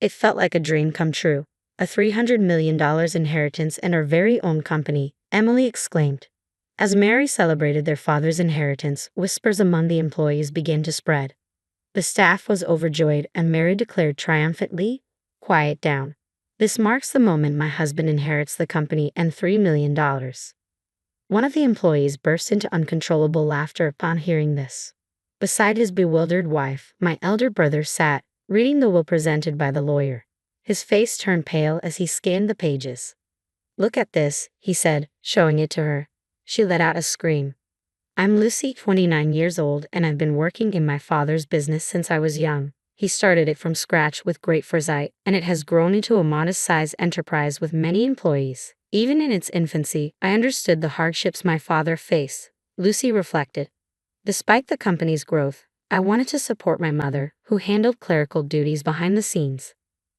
It felt like a dream come true. A $300 million inheritance and our very own company, Emily exclaimed. As Mary celebrated their father's inheritance, whispers among the employees began to spread. The staff was overjoyed, and Mary declared triumphantly, "Quiet down. This marks the moment my husband inherits the company and $3 million." One of the employees burst into uncontrollable laughter upon hearing this. Beside his bewildered wife, my elder brother sat, reading the will presented by the lawyer. His face turned pale as he scanned the pages. "Look at this," he said, showing it to her. She let out a scream. "I'm Lucy, 29 years old, and I've been working in my father's business since I was young. He started it from scratch with great foresight, and it has grown into a modest-sized enterprise with many employees. Even in its infancy, I understood the hardships my father faced," Lucy reflected. "Despite the company's growth, I wanted to support my mother, who handled clerical duties behind the scenes.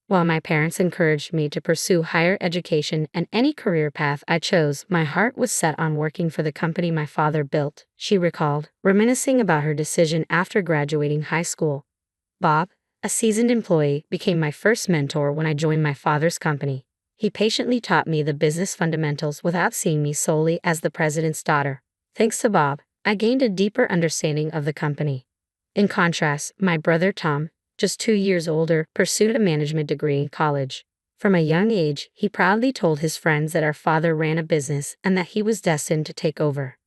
While my parents encouraged me to pursue higher education and any career path I chose, my heart was set on working for the company my father built," she recalled, reminiscing about her decision after graduating high school. "Bob, a seasoned employee, became my first mentor when I joined my father's company. He patiently taught me the business fundamentals without seeing me solely as the president's daughter. Thanks to Bob, I gained a deeper understanding of the company." In contrast, my brother Tom, just 2 years older, pursued a management degree in college. From a young age, he proudly told his friends that our father ran a business and that he was destined to take over.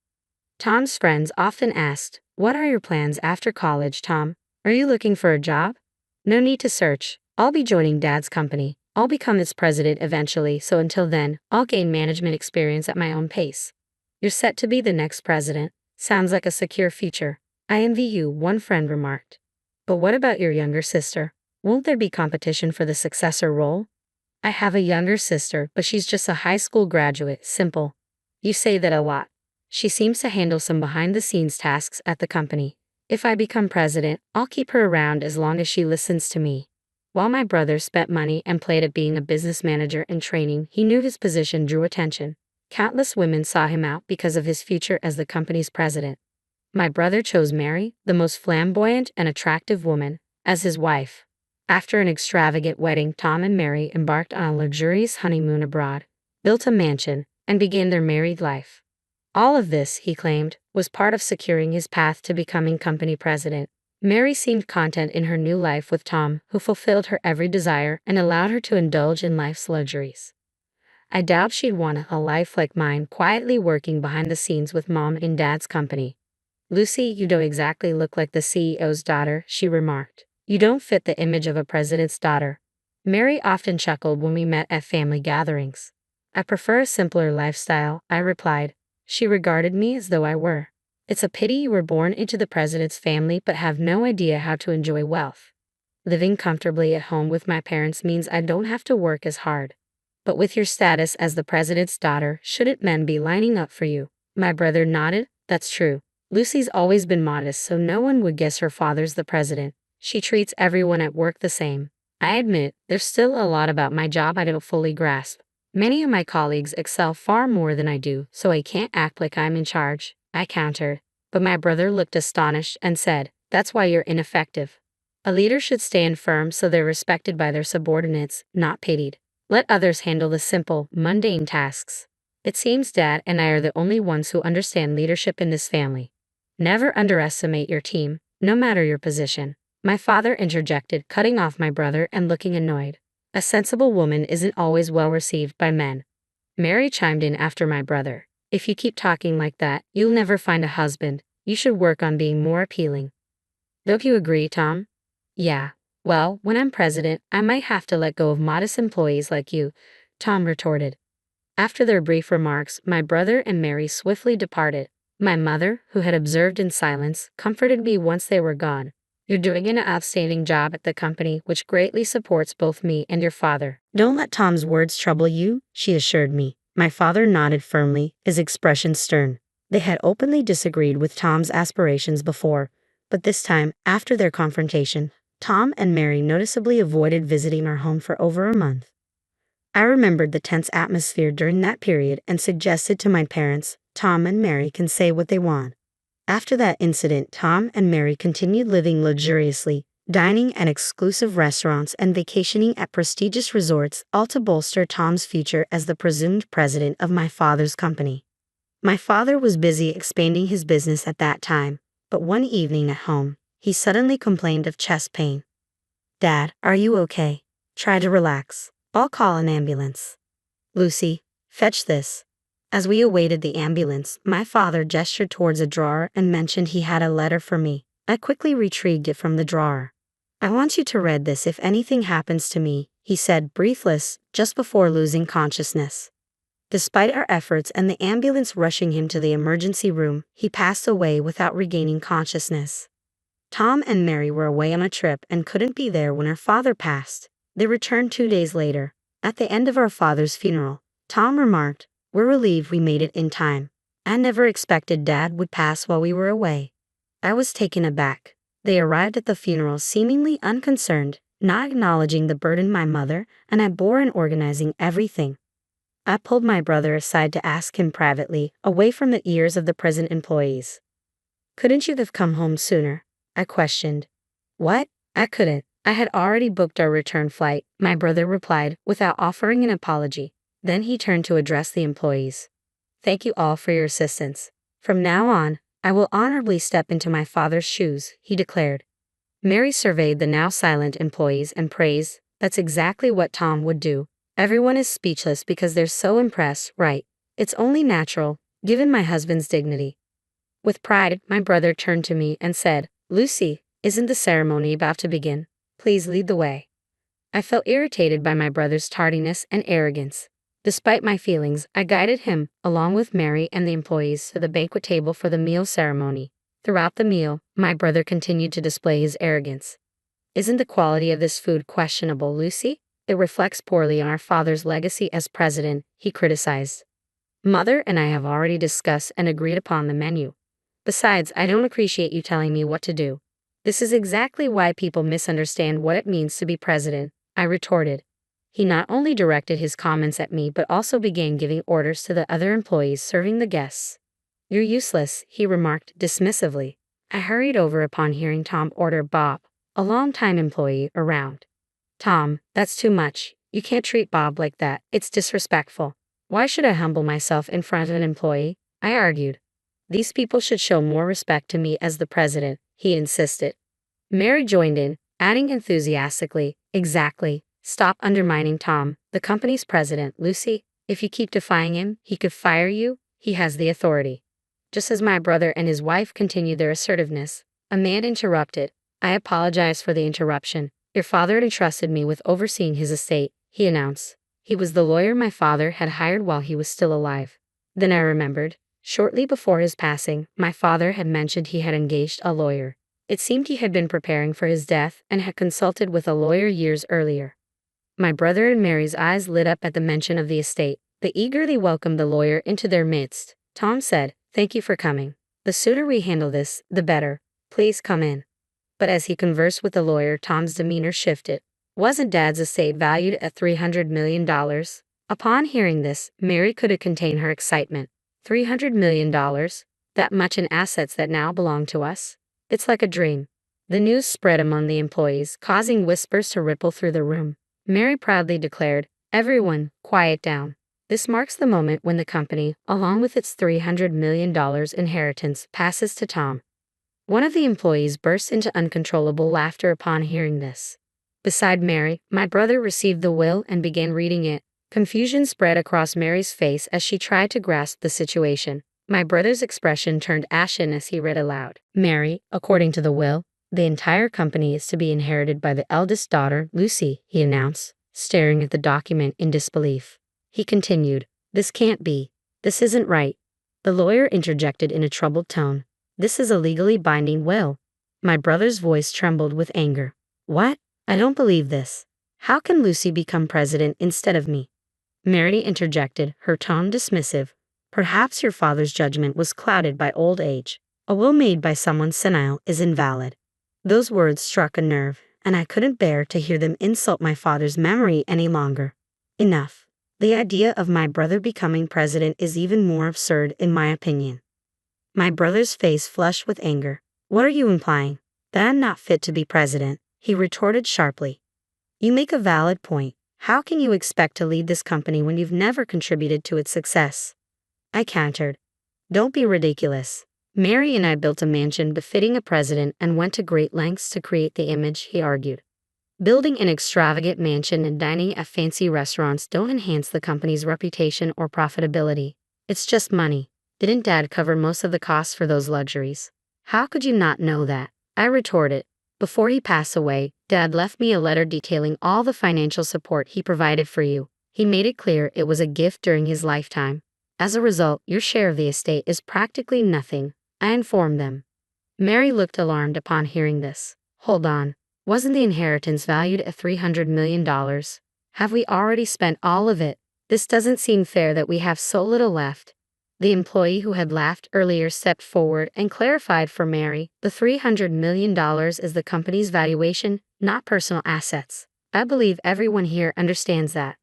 Tom's friends often asked, "What are your plans after college, Tom? Are you looking for a job?" "No need to search. I'll be joining Dad's company. I'll become its president eventually, so until then, I'll gain management experience at my own pace." "You're set to be the next president. Sounds like a secure future." "I envy you," one friend remarked. "But what about your younger sister? Won't there be competition for the successor role?" "I have a younger sister, but she's just a high school graduate, simple." "You say that a lot. She seems to handle some behind-the-scenes tasks at the company. If I become president, I'll keep her around as long as she listens to me." While my brother spent money and played at being a business manager in training, he knew his position drew attention. Countless women saw him out because of his future as the company's president. My brother chose Mary, the most flamboyant and attractive woman, as his wife. After an extravagant wedding, Tom and Mary embarked on a luxurious honeymoon abroad, built a mansion, and began their married life. All of this, he claimed, was part of securing his path to becoming company president. Mary seemed content in her new life with Tom, who fulfilled her every desire and allowed her to indulge in life's luxuries. "I doubt she'd want a life like mine, quietly working behind the scenes with Mom in Dad's company." "Lucy, you don't exactly look like the CEO's daughter," she remarked. "You don't fit the image of a president's daughter." Mary often chuckled when we met at family gatherings. "I prefer a simpler lifestyle," I replied. She regarded me as though I were. "It's a pity you were born into the president's family but have no idea how to enjoy wealth. Living comfortably at home with my parents means I don't have to work as hard. But with your status as the president's daughter, shouldn't men be lining up for you?" My brother nodded. "That's true. Lucy's always been modest, so no one would guess her father's the president. She treats everyone at work the same. I admit, there's still a lot about my job I don't fully grasp. Many of my colleagues excel far more than I do, so I can't act like I'm in charge," I countered. But my brother looked astonished and said, "That's why you're ineffective. A leader should stand firm so they're respected by their subordinates, not pitied. Let others handle the simple, mundane tasks." It seems Dad and I are the only ones who understand leadership in this family. "Never underestimate your team, no matter your position," my father interjected, cutting off my brother and looking annoyed. "A sensible woman isn't always well received by men." Mary chimed in after my brother. "If you keep talking like that, you'll never find a husband. You should work on being more appealing." "Don't you agree, Tom?" "Yeah. Well, when I'm president, I might have to let go of modest employees like you," Tom retorted. After their brief remarks, my brother and Mary swiftly departed. My mother, who had observed in silence, comforted me once they were gone. "You're doing an outstanding job at the company, which greatly supports both me and your father. Don't let Tom's words trouble you," she assured me. My father nodded firmly, his expression stern. They had openly disagreed with Tom's aspirations before, but this time, after their confrontation, Tom and Mary noticeably avoided visiting our home for over a month. I remembered the tense atmosphere during that period and suggested to my parents, "Tom and Mary can say what they want." After that incident, Tom and Mary continued living luxuriously, dining at exclusive restaurants and vacationing at prestigious resorts, all to bolster Tom's future as the presumed president of my father's company. My father was busy expanding his business at that time, but one evening at home, he suddenly complained of chest pain. "Dad, are you okay? Try to relax. I'll call an ambulance." "Lucy, fetch this." As we awaited the ambulance, my father gestured towards a drawer and mentioned he had a letter for me. I quickly retrieved it from the drawer. "I want you to read this if anything happens to me," he said, breathless, just before losing consciousness. Despite our efforts and the ambulance rushing him to the emergency room, he passed away without regaining consciousness. Tom and Mary were away on a trip and couldn't be there when our father passed. They returned 2 days later. At the end of our father's funeral, Tom remarked, "We're relieved we made it in time. I never expected Dad would pass while we were away." I was taken aback. They arrived at the funeral seemingly unconcerned, not acknowledging the burden my mother and I bore in organizing everything. I pulled my brother aside to ask him privately, away from the ears of the present employees. "Couldn't you have come home sooner?" I questioned. "What? I couldn't. I had already booked our return flight," my brother replied, without offering an apology. Then he turned to address the employees. "Thank you all for your assistance. From now on, I will honorably step into my father's shoes," he declared. Mary surveyed the now silent employees and praised, "That's exactly what Tom would do. Everyone is speechless because they're so impressed, right? It's only natural, given my husband's dignity." With pride, my brother turned to me and said, "Lucy, isn't the ceremony about to begin? Please lead the way." I felt irritated by my brother's tardiness and arrogance. Despite my feelings, I guided him, along with Mary and the employees, to the banquet table for the meal ceremony. Throughout the meal, my brother continued to display his arrogance. "Isn't the quality of this food questionable, Lucy? It reflects poorly on our father's legacy as president," he criticized. "Mother and I have already discussed and agreed upon the menu. Besides, I don't appreciate you telling me what to do. This is exactly why people misunderstand what it means to be president," I retorted. He not only directed his comments at me but also began giving orders to the other employees serving the guests. "You're useless," he remarked dismissively. I hurried over upon hearing Tom order Bob, a longtime employee, around. "Tom, that's too much. You can't treat Bob like that. It's disrespectful." "Why should I humble myself in front of an employee?" I argued. "These people should show more respect to me as the president," he insisted. Mary joined in, adding enthusiastically, "Exactly. Stop undermining Tom, the company's president, Lucy. If you keep defying him, he could fire you. He has the authority." Just as my brother and his wife continued their assertiveness, a man interrupted. "I apologize for the interruption. Your father entrusted me with overseeing his estate," he announced. He was the lawyer my father had hired while he was still alive. Then I remembered. Shortly before his passing, my father had mentioned he had engaged a lawyer. It seemed he had been preparing for his death and had consulted with a lawyer years earlier. My brother and Mary's eyes lit up at the mention of the estate. They eagerly welcomed the lawyer into their midst. Tom said, "Thank you for coming. The sooner we handle this, the better. Please come in." But as he conversed with the lawyer, Tom's demeanor shifted. Wasn't Dad's estate valued at $300 million? Upon hearing this, Mary couldn't contain her excitement. $300 million? That much in assets that now belong to us? It's like a dream. The news spread among the employees, causing whispers to ripple through the room. Mary proudly declared, "Everyone, quiet down. This marks the moment when the company, along with its $300 million inheritance, passes to Tom." One of the employees burst into uncontrollable laughter upon hearing this. Beside Mary, my brother received the will and began reading it. Confusion spread across Mary's face as she tried to grasp the situation. My brother's expression turned ashen as he read aloud. "Mary, according to the will, the entire company is to be inherited by the eldest daughter, Lucy," he announced, staring at the document in disbelief. He continued, "This can't be. This isn't right." The lawyer interjected in a troubled tone. "This is a legally binding will." My brother's voice trembled with anger. "What? I don't believe this. How can Lucy become president instead of me?" Mary interjected, her tone dismissive. "Perhaps your father's judgment was clouded by old age. A will made by someone senile is invalid." Those words struck a nerve, and I couldn't bear to hear them insult my father's memory any longer. Enough. The idea of my brother becoming president is even more absurd in my opinion. My brother's face flushed with anger. "What are you implying? That I'm not fit to be president?" he retorted sharply. You make a valid point. How can you expect to lead this company when you've never contributed to its success? I countered. Don't be ridiculous. Mary and I built a mansion befitting a president and went to great lengths to create the image, he argued. Building an extravagant mansion and dining at fancy restaurants don't enhance the company's reputation or profitability. It's just money. Didn't Dad cover most of the costs for those luxuries? How could you not know that? I retorted. Before he passed away, Dad left me a letter detailing all the financial support he provided for you. He made it clear it was a gift during his lifetime. As a result, your share of the estate is practically nothing, I informed them. Mary looked alarmed upon hearing this. Hold on. Wasn't the inheritance valued at $300 million? Have we already spent all of it? This doesn't seem fair that we have so little left. The employee who had laughed earlier stepped forward and clarified for Mary, the $300 million is the company's valuation, not personal assets. I believe everyone here understands that.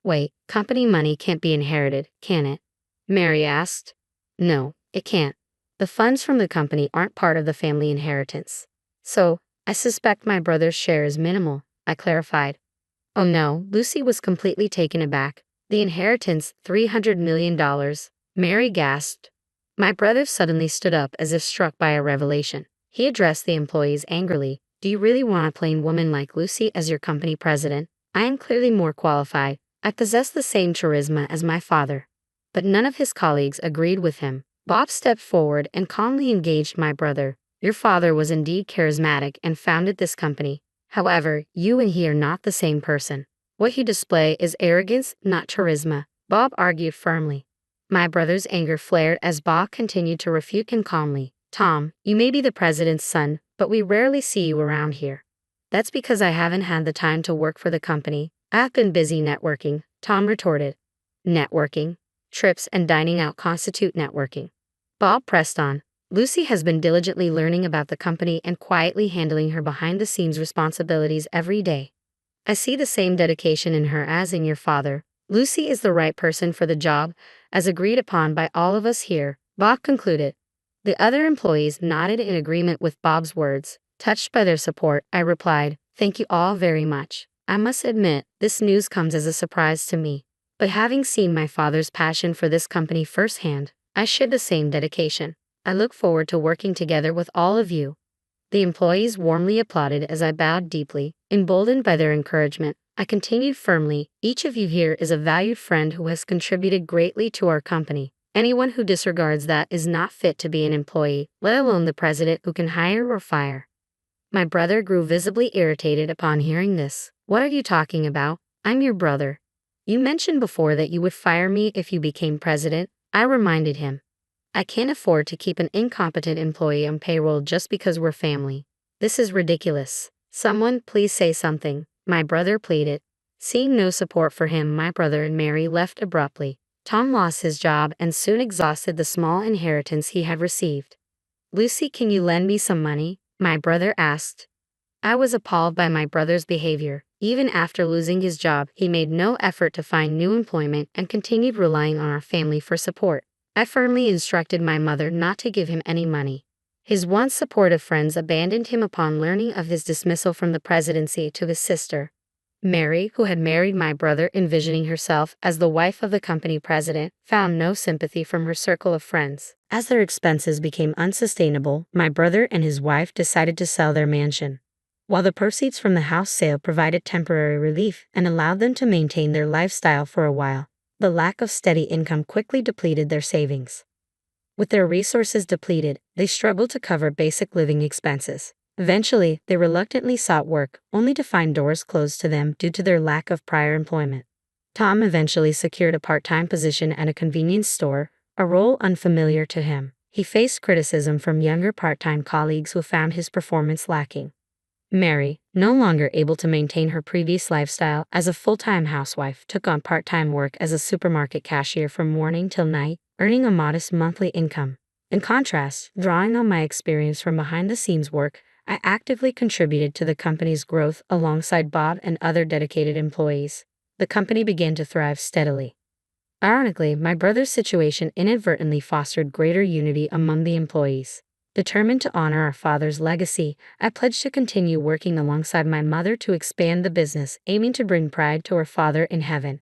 Wait, company money can't be inherited, can it? Mary asked. No, it can't. The funds from the company aren't part of the family inheritance. So, I suspect my brother's share is minimal, I clarified. Oh no, Lucy was completely taken aback. The inheritance, $300 million. Mary gasped. My brother suddenly stood up as if struck by a revelation. He addressed the employees angrily. Do you really want a plain woman like Lucy as your company president? I am clearly more qualified. I possess the same charisma as my father. But none of his colleagues agreed with him. Bob stepped forward and calmly engaged my brother. Your father was indeed charismatic and founded this company. However, you and he are not the same person. What you display is arrogance, not charisma, Bob argued firmly. My brother's anger flared as Bob continued to refute him calmly. Tom, you may be the president's son, but we rarely see you around here. That's because I haven't had the time to work for the company. I've been busy networking, Tom retorted. Networking? Trips and dining out constitute networking. Bob pressed on. Lucy has been diligently learning about the company and quietly handling her behind-the-scenes responsibilities every day. I see the same dedication in her as in your father. Lucy is the right person for the job, as agreed upon by all of us here, Bob concluded. The other employees nodded in agreement with Bob's words. Touched by their support, I replied, Thank you all very much. I must admit, this news comes as a surprise to me. But having seen my father's passion for this company firsthand, I share the same dedication. I look forward to working together with all of you. The employees warmly applauded as I bowed deeply, emboldened by their encouragement. I continued firmly, each of you here is a valued friend who has contributed greatly to our company. Anyone who disregards that is not fit to be an employee, let alone the president who can hire or fire. My brother grew visibly irritated upon hearing this. What are you talking about? I'm your brother. You mentioned before that you would fire me if you became president, I reminded him. I can't afford to keep an incompetent employee on payroll just because we're family. This is ridiculous. Someone please say something, my brother pleaded. Seeing no support for him, my brother and Mary left abruptly. Tom lost his job and soon exhausted the small inheritance he had received. Lucy, can you lend me some money? My brother asked. I was appalled by my brother's behavior. Even after losing his job, he made no effort to find new employment and continued relying on our family for support. I firmly instructed my mother not to give him any money. His once supportive friends abandoned him upon learning of his dismissal from the presidency to his sister. Mary, who had married my brother envisioning herself as the wife of the company president, found no sympathy from her circle of friends. As their expenses became unsustainable, my brother and his wife decided to sell their mansion. While the proceeds from the house sale provided temporary relief and allowed them to maintain their lifestyle for a while, the lack of steady income quickly depleted their savings. With their resources depleted, they struggled to cover basic living expenses. Eventually, they reluctantly sought work, only to find doors closed to them due to their lack of prior employment. Tom eventually secured a part-time position at a convenience store, a role unfamiliar to him. He faced criticism from younger part-time colleagues who found his performance lacking. Mary, no longer able to maintain her previous lifestyle as a full-time housewife, took on part-time work as a supermarket cashier from morning till night, earning a modest monthly income. In contrast, drawing on my experience from behind-the-scenes work, I actively contributed to the company's growth alongside Bob and other dedicated employees. The company began to thrive steadily. Ironically, my brother's situation inadvertently fostered greater unity among the employees. Determined to honor our father's legacy, I pledge to continue working alongside my mother to expand the business, aiming to bring pride to our Father in heaven.